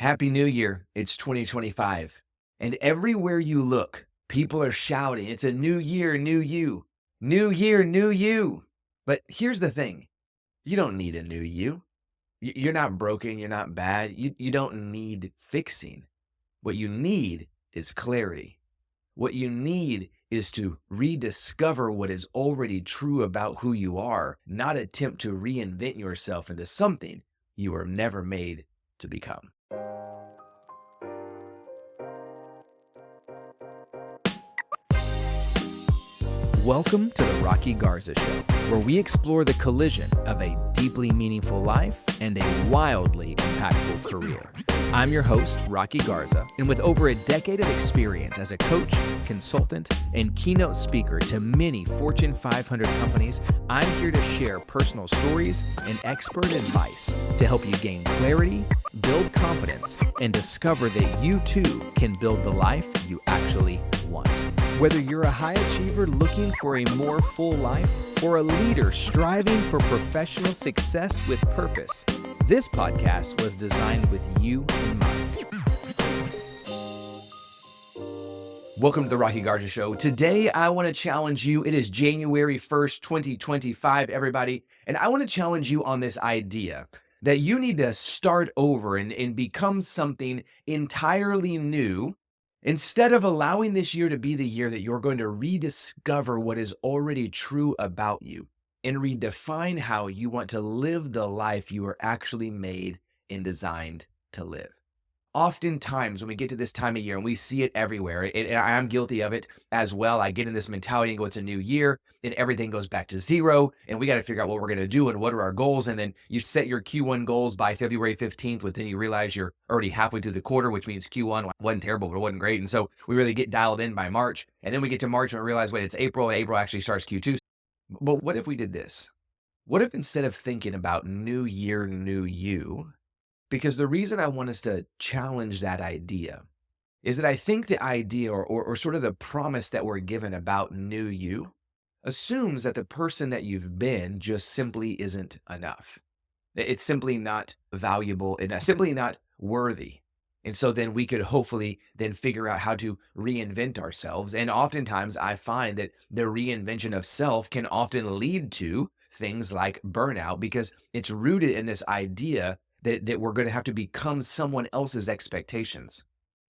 Happy New Year. It's 2025. And everywhere you look, people are shouting, it's a new year, new you. New year, new you. But here's the thing. You don't need a new you. You're not broken. You're not bad. You don't need fixing. What you need is clarity. What you need is to rediscover what is already true about who you are, not attempt to reinvent yourself into something you were never made to become. Welcome to the Rocky Garza Show, where we explore the collision of a deeply meaningful life and a wildly impactful career. I'm your host, Rocky Garza, and with over a decade of experience as a coach, consultant, and keynote speaker to many Fortune 500 companies, I'm here to share personal stories and expert advice to help you gain clarity, build confidence, and discover that you too can build the life you actually want. Whether you're a high achiever looking for a more full life or a leader striving for professional success with purpose, this podcast was designed with you in mind. Welcome to the Rocky Garza Show. Today, I want to challenge you. It is January 1st, 2025, everybody. And I want to challenge you on this idea that you need to start over and become something entirely new, instead of allowing this year to be the year that you're going to rediscover what is already true about you and redefine how you want to live the life you are actually made and designed to live. Oftentimes, when we get to this time of year, and we see it everywhere, and I'm guilty of it as well, I get in this mentality and go, it's a new year, and everything goes back to zero, and we got to figure out what we're going to do and what are our goals. And then you set your Q1 goals by February 15th, but then you realize you're already halfway through the quarter, which means Q1 wasn't terrible, but it wasn't great. And so we really get dialed in by March. And then we get to March and we realize, wait, it's April, and April actually starts Q2. But what if we did this? What if instead of thinking about new year, new you, because the reason I want us to challenge that idea is that I think the idea or sort of the promise that we're given about new you assumes that the person that you've been just simply isn't enough. It's simply not valuable and simply not worthy. And so then we could hopefully then figure out how to reinvent ourselves. And oftentimes I find that the reinvention of self can often lead to things like burnout, because it's rooted in this idea that we're going to have to become someone else's expectations.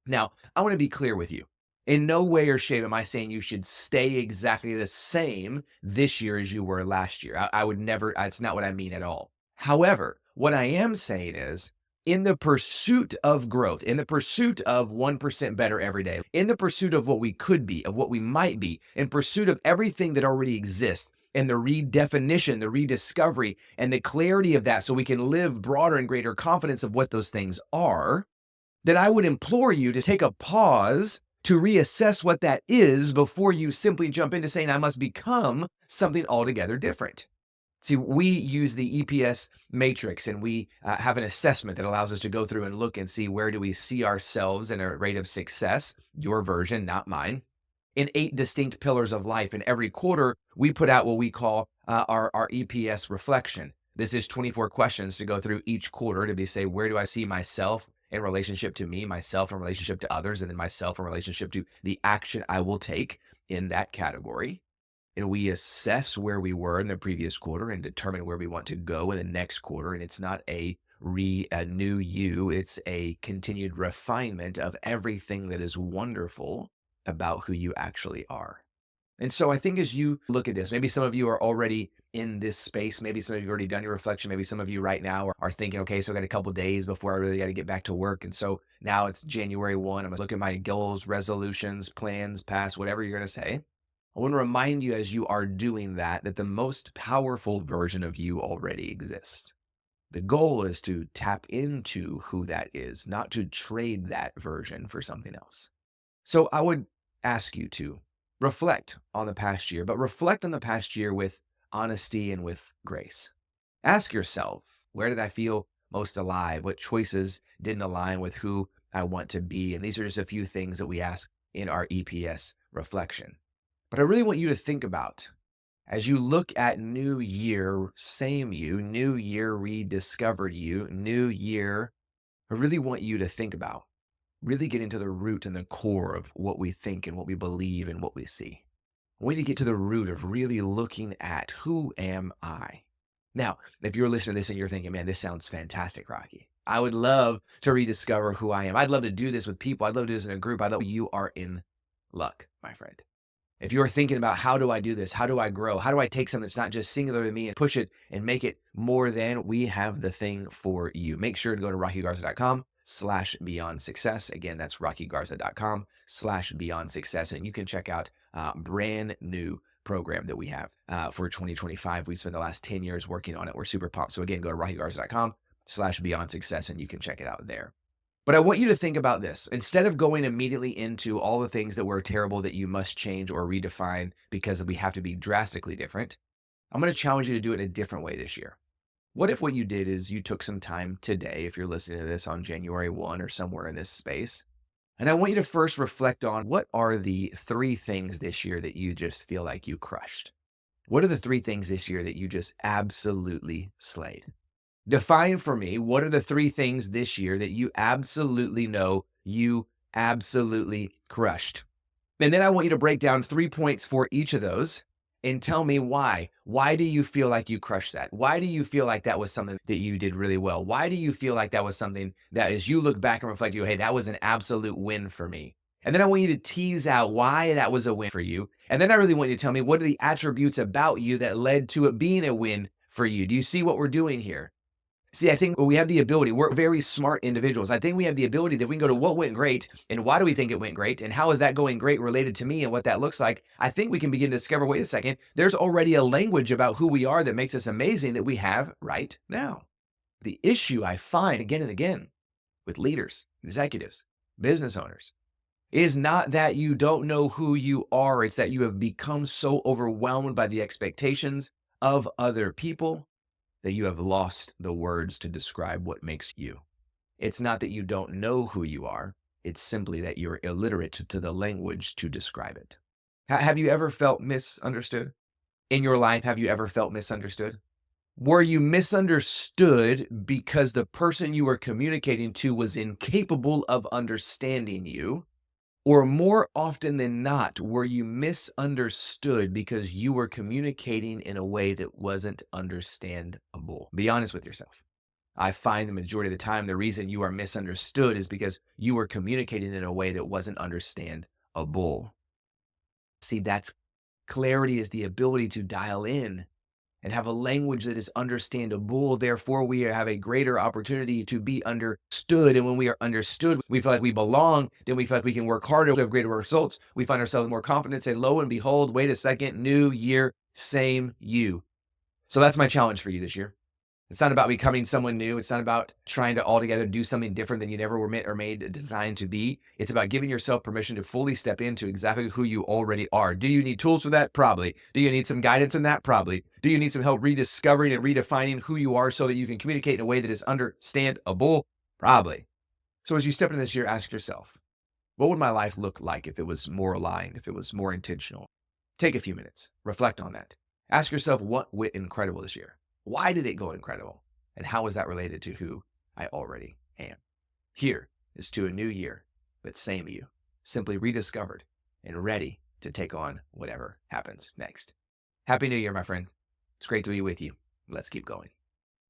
Now, I want to be clear with you. In no way or shape am I saying you should stay exactly the same this year as you were last year. I would never, that's not what I mean at all. However, what I am saying is, in the pursuit of growth, in the pursuit of 1% better every day, in the pursuit of what we could be, of what we might be, in pursuit of everything that already exists, and the redefinition, the rediscovery, and the clarity of that so we can live broader and greater confidence of what those things are, then I would implore you to take a pause to reassess what that is before you simply jump into saying, I must become something altogether different. See, we use the EPS Matrix, and we have an assessment that allows us to go through and look and see where do we see ourselves in a rate of success, your version, not mine, in 8 distinct pillars of life. And every quarter, we put out what we call our EPS reflection. This is 24 questions to go through each quarter to say, where do I see myself in relationship to me, myself in relationship to others, and then myself in relationship to the action I will take in that category. And we assess where we were in the previous quarter and determine where we want to go in the next quarter. And it's not a new you, it's a continued refinement of everything that is wonderful about who you actually are. And so I think as you look at this, maybe some of you are already in this space. Maybe some of you have already done your reflection. Maybe some of you right now are thinking, okay, so I got a couple of days before I really got to get back to work. And so now it's January 1. I'm going to look at my goals, resolutions, plans, past, whatever you're going to say. I want to remind you as you are doing that the most powerful version of you already exists. The goal is to tap into who that is, not to trade that version for something else. So I would ask you to reflect on the past year, but reflect on the past year with honesty and with grace. Ask yourself, where did I feel most alive? What choices didn't align with who I want to be? And these are just a few things that we ask in our EPS reflection. But I really want you to think about, as you look at new year, same you, new year rediscovered you, new year I really want you to think about, really get into the root and the core of what we think and what we believe and what we see. We need to get to the root of really looking at who am I? Now, if you're listening to this and you're thinking, man, this sounds fantastic, Rocky. I would love to rediscover who I am. I'd love to do this with people. I'd love to do this in a group. You are in luck, my friend. If you're thinking about how do I do this? How do I grow? How do I take something that's not just singular to me and push it and make it more than, we have the thing for you. Make sure to go to rockygarza.com/beyond success. Again, that's rockygarza.com/beyond success. And you can check out brand new program that we have for 2025. We spent the last 10 years working on it. We're super pumped. So again, go to rockygarza.com/beyond success and you can check it out there. But I want you to think about this. Instead of going immediately into all the things that were terrible that you must change or redefine because we have to be drastically different, I'm going to challenge you to do it a different way this year. What if what you did is you took some time today, if you're listening to this on January 1 or somewhere in this space, and I want you to first reflect on what are the 3 things this year that you just feel like you crushed? What are the 3 things this year that you just absolutely slayed? Define for me, what are the 3 things this year that you absolutely know you absolutely crushed? And then I want you to break down 3 points for each of those and tell me why. Why do you feel like you crushed that? Why do you feel like that was something that you did really well? Why do you feel like that was something that as you look back and reflect, hey, that was an absolute win for me? And then I want you to tease out why that was a win for you. And then I really want you to tell me, what are the attributes about you that led to it being a win for you? Do you see what we're doing here? See, I think we have the ability, we're very smart individuals. I think we have the ability that we can go to what went great and why do we think it went great and how is that going great related to me and what that looks like. I think we can begin to discover, wait a second, there's already a language about who we are that makes us amazing that we have right now. The issue I find again and again with leaders, executives, business owners, is not that you don't know who you are. It's that you have become so overwhelmed by the expectations of other people that you have lost the words to describe what makes you. It's not that you don't know who you are. It's simply that you're illiterate to the language to describe it. Have you ever felt misunderstood? In your life, have you ever felt misunderstood? Were you misunderstood because the person you were communicating to was incapable of understanding you? Or more often than not, were you misunderstood because you were communicating in a way that wasn't understandable? Be honest with yourself. I find the majority of the time, the reason you are misunderstood is because you were communicating in a way that wasn't understandable. See, that's clarity, is the ability to dial in and have a language that is understandable. Therefore, we have a greater opportunity to be understood. And when we are understood, we feel like we belong. Then we feel like we can work harder, we have greater results. We find ourselves more confidence. And lo and behold, wait a second, new year, same you. So that's my challenge for you this year. It's not about becoming someone new. It's not about trying to altogether do something different than you never were meant or made, designed to be. It's about giving yourself permission to fully step into exactly who you already are. Do you need tools for that? Probably. Do you need some guidance in that? Probably. Do you need some help rediscovering and redefining who you are so that you can communicate in a way that is understandable? Probably. So as you step into this year, ask yourself, what would my life look like if it was more aligned, if it was more intentional? Take a few minutes. Reflect on that. Ask yourself, what went incredible this year? Why did it go incredible? And how is that related to who I already am? Here is to a new year, but same you, simply rediscovered and ready to take on whatever happens next. Happy New Year, my friend. It's great to be with you. Let's keep going.